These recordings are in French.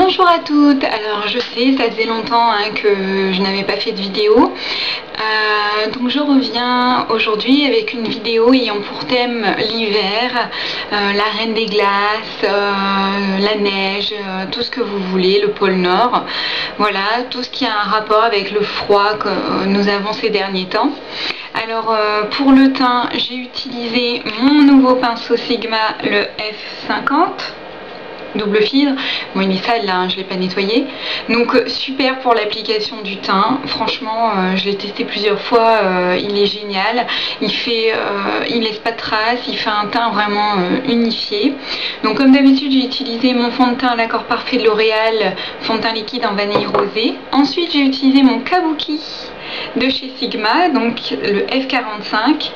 Bonjour à toutes. Alors je sais, ça faisait longtemps que je n'avais pas fait de vidéo. Donc je reviens aujourd'hui avec une vidéo ayant pour thème l'hiver, la Reine des Glaces, la neige, tout ce que vous voulez, le pôle Nord. Voilà, tout ce qui a un rapport avec le froid que nous avons ces derniers temps. Alors pour le teint, j'ai utilisé mon nouveau pinceau Sigma, le F50. Double filtre, bon il est sale là, je ne l'ai pas nettoyé, donc super pour l'application du teint. Franchement je l'ai testé plusieurs fois, il est génial, il laisse pas de traces, il fait un teint vraiment unifié. Donc comme d'habitude j'ai utilisé mon fond de teint l'accord parfait de L'Oréal, fond de teint liquide en vanille rosée. Ensuite j'ai utilisé mon Kabuki de chez Sigma, donc le F45.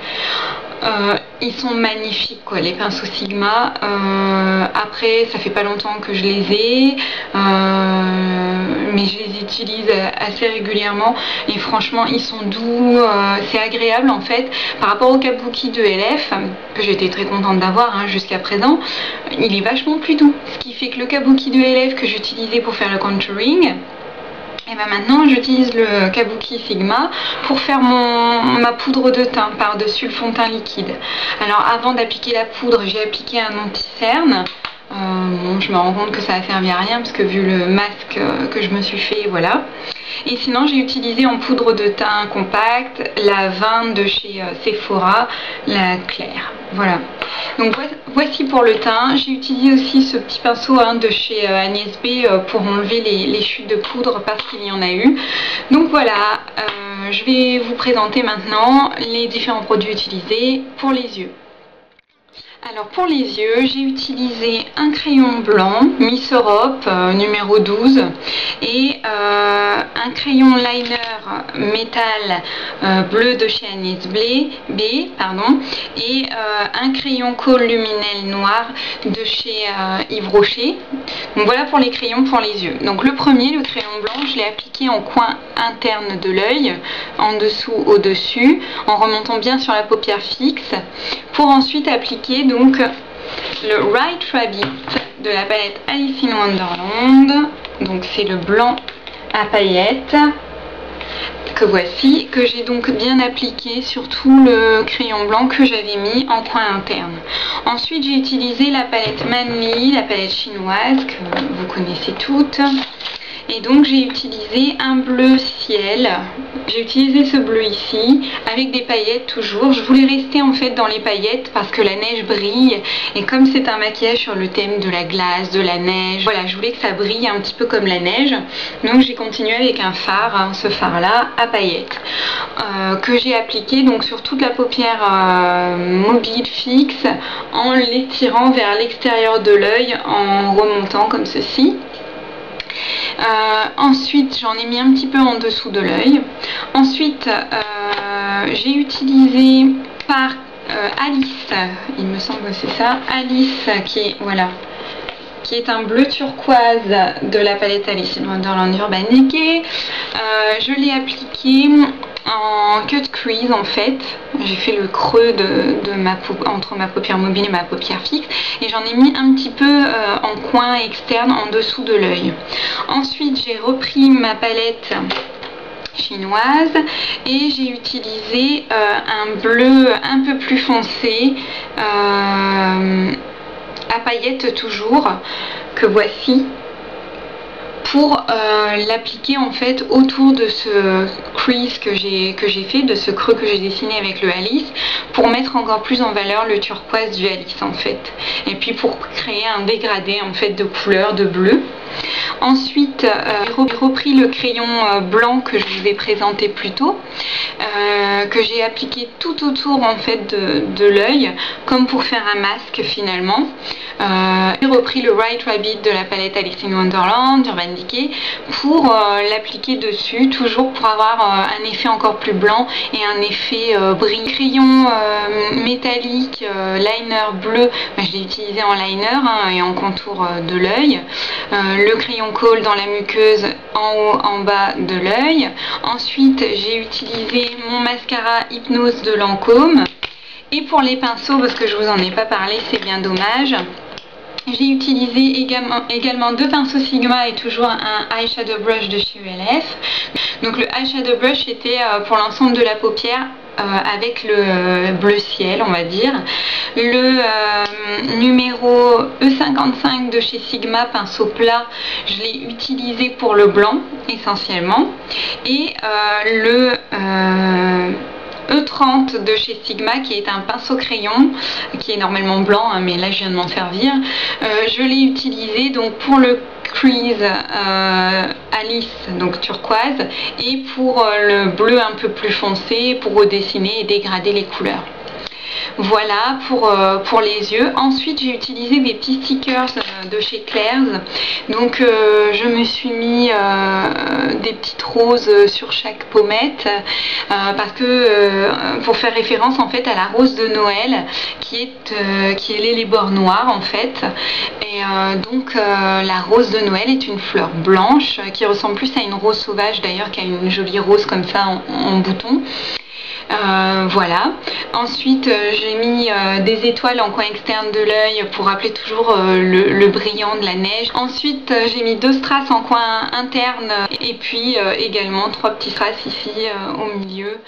Ils sont magnifiques quoi, les pinceaux Sigma. Après ça fait pas longtemps que je les ai, mais je les utilise assez régulièrement et franchement ils sont doux, c'est agréable en fait par rapport au Kabuki de LF que j'étais très contente d'avoir jusqu'à présent. Il est vachement plus doux, ce qui fait que le Kabuki de LF que j'utilisais pour faire le contouring, et bien maintenant j'utilise le Kabuki Sigma pour faire ma poudre de teint par-dessus le fond de teint liquide. Alors avant d'appliquer la poudre, j'ai appliqué un anti-cerne. Bon, je me rends compte que ça a servi à rien parce que vu le masque que je me suis fait, voilà. Et sinon j'ai utilisé en poudre de teint compacte la 20 de chez Sephora, la claire. Voilà. Donc voici pour le teint. J'ai utilisé aussi ce petit pinceau de chez Agnès B pour enlever les chutes de poudre parce qu'il y en a eu. Donc voilà, je vais vous présenter maintenant les différents produits utilisés pour les yeux. Alors pour les yeux, j'ai utilisé un crayon blanc Miss Europe numéro 12 et un crayon liner métal bleu de chez Agnès B, et un crayon Kohl luminel noir de chez Yves Rocher. Donc voilà pour les crayons pour les yeux. Donc le premier, le crayon blanc, je l'ai appliqué en coin interne de l'œil, en dessous, au-dessus, en remontant bien sur la paupière fixe, pour ensuite appliquer donc le White Rabbit de la palette Alice in Wonderland. Donc c'est le blanc à paillettes que voici, que j'ai donc bien appliqué sur tout le crayon blanc que j'avais mis en coin interne. Ensuite j'ai utilisé la palette Manly, la palette chinoise que vous connaissez toutes. Et donc j'ai utilisé un bleu ciel, j'ai utilisé ce bleu ici avec des paillettes toujours. Je voulais rester en fait dans les paillettes parce que la neige brille et comme c'est un maquillage sur le thème de la glace, de la neige, voilà, je voulais que ça brille un petit peu comme la neige. Donc j'ai continué avec un fard, ce fard là à paillettes que j'ai appliqué donc sur toute la paupière mobile fixe en l'étirant vers l'extérieur de l'œil en remontant comme ceci. Ensuite j'en ai mis un petit peu en dessous de l'œil. Ensuite j'ai utilisé par Alice, il me semble que c'est ça, Alice qui est un bleu turquoise de la palette Alice in Wonderland Urban Decay. Je l'ai appliqué en cut crease en fait. J'ai fait le creux entre ma paupière mobile et ma paupière fixe et j'en ai mis un petit peu en coin externe en dessous de l'œil. Ensuite j'ai repris ma palette chinoise et j'ai utilisé un bleu un peu plus foncé à paillettes toujours, que voici, pour l'appliquer en fait autour de ce crease que j'ai fait, de ce creux que j'ai dessiné avec le Alice, pour mettre encore plus en valeur le turquoise du Alice en fait, et puis pour créer un dégradé en fait de couleur de bleu. Ensuite j'ai repris le crayon blanc que je vous ai présenté plus tôt, que j'ai appliqué tout autour en fait de l'œil comme pour faire un masque finalement. J'ai repris le White Rabbit de la palette Alice in Wonderland Urban Decay pour l'appliquer dessus, toujours pour avoir un effet encore plus blanc et un effet brillant. Crayon métallique liner bleu, je l'ai utilisé en liner et en contour de l'œil. Le crayon Kohl dans la muqueuse en haut en bas de l'œil. Ensuite j'ai utilisé mon mascara Hypnose de Lancôme. Et pour les pinceaux, parce que je vous en ai pas parlé, c'est bien dommage, J'ai utilisé également 2 pinceaux Sigma et toujours un eyeshadow brush de chez ELF. Donc le eyeshadow brush était pour l'ensemble de la paupière avec le bleu ciel, on va dire. Le numéro E55 de chez Sigma, pinceau plat, je l'ai utilisé pour le blanc essentiellement. Et le E30 de chez Sigma, qui est un pinceau crayon qui est normalement blanc, hein, mais là je viens de m'en servir, je l'ai utilisé donc pour le crease Alice, donc turquoise, et pour le bleu un peu plus foncé pour redessiner et dégrader les couleurs. Voilà pour les yeux. Ensuite j'ai utilisé des petits stickers de chez Claire's. Donc je me suis mis des petites roses sur chaque pommette parce que pour faire référence en fait à la rose de Noël qui est l'élébore noir en fait. Et donc la rose de Noël est une fleur blanche qui ressemble plus à une rose sauvage d'ailleurs qu'à une jolie rose comme ça en bouton. Voilà. Ensuite j'ai mis des étoiles en coin externe de l'œil pour rappeler toujours le brillant de la neige. Ensuite j'ai mis 2 strass en coin interne et puis également 3 petits strass ici au milieu.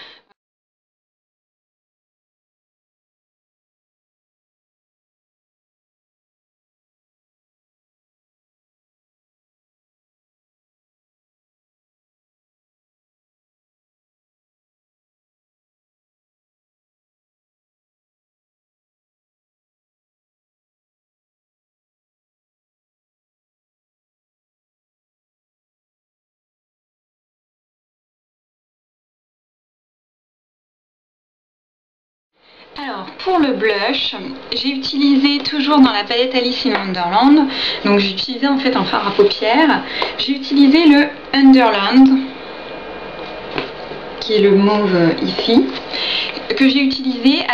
Alors pour le blush, j'ai utilisé toujours dans la palette Alice in Wonderland, donc j'ai utilisé en fait un fard à paupières, j'ai utilisé le Underland, qui est le mauve ici, que j'ai utilisé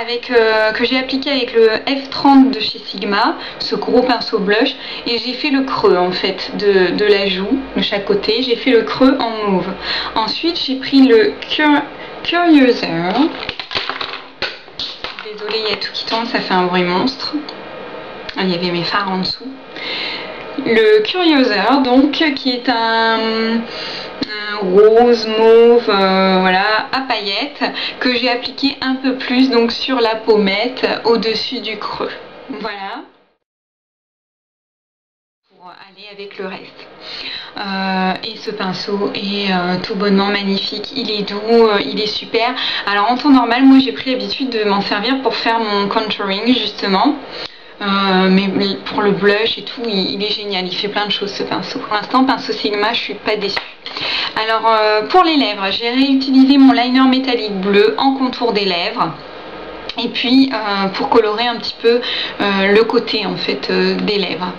que j'ai appliqué avec le F30 de chez Sigma, ce gros pinceau blush, et j'ai fait le creux en fait de la joue, de chaque côté, j'ai fait le creux en mauve. Ensuite j'ai pris le Curiouser. Désolée, il y a tout qui tombe, ça fait un bruit monstre. Il y avait mes fards en dessous. Le Curiouser, donc, qui est un rose mauve, voilà, à paillettes, que j'ai appliqué un peu plus donc sur la pommette, au-dessus du creux. Voilà. Pour aller avec le reste. Et ce pinceau est tout bonnement magnifique, il est doux, il est super. Alors en temps normal, moi j'ai pris l'habitude de m'en servir pour faire mon contouring justement. Mais pour le blush et tout, il est génial, il fait plein de choses ce pinceau. Pour l'instant, pinceau Sigma, je suis pas déçue. Alors pour les lèvres, j'ai réutilisé mon liner métallique bleu en contour des lèvres. Et puis pour colorer un petit peu le côté en fait des lèvres.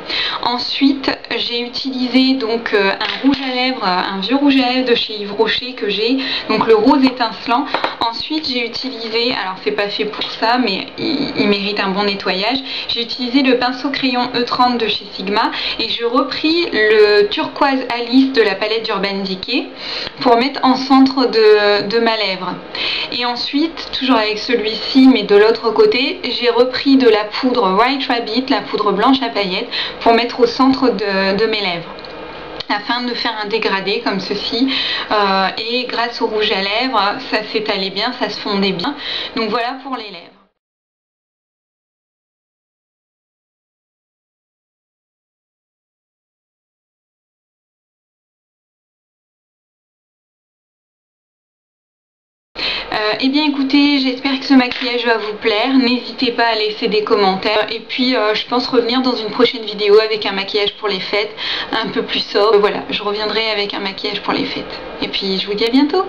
Ensuite j'ai utilisé donc un rouge à lèvres, un vieux rouge à lèvres de chez Yves Rocher que j'ai, donc le rose étincelant. Ensuite j'ai utilisé, alors c'est pas fait pour ça mais il mérite un bon nettoyage, j'ai utilisé le pinceau crayon E30 de chez Sigma et j'ai repris le turquoise Alice de la palette d'Urban Decay pour mettre en centre de ma lèvre. Et ensuite, toujours avec celui-ci mais de l'autre côté, j'ai repris de la poudre White Rabbit, la poudre blanche à paillettes, pour mettre au centre de mes lèvres, afin de faire un dégradé comme ceci. Et grâce au rouge à lèvres, ça s'étalait bien, ça se fondait bien. Donc voilà pour les lèvres. Eh bien écoutez, j'espère que ce maquillage va vous plaire, n'hésitez pas à laisser des commentaires et puis je pense revenir dans une prochaine vidéo avec un maquillage pour les fêtes un peu plus sobre. Voilà, je reviendrai avec un maquillage pour les fêtes et puis je vous dis à bientôt.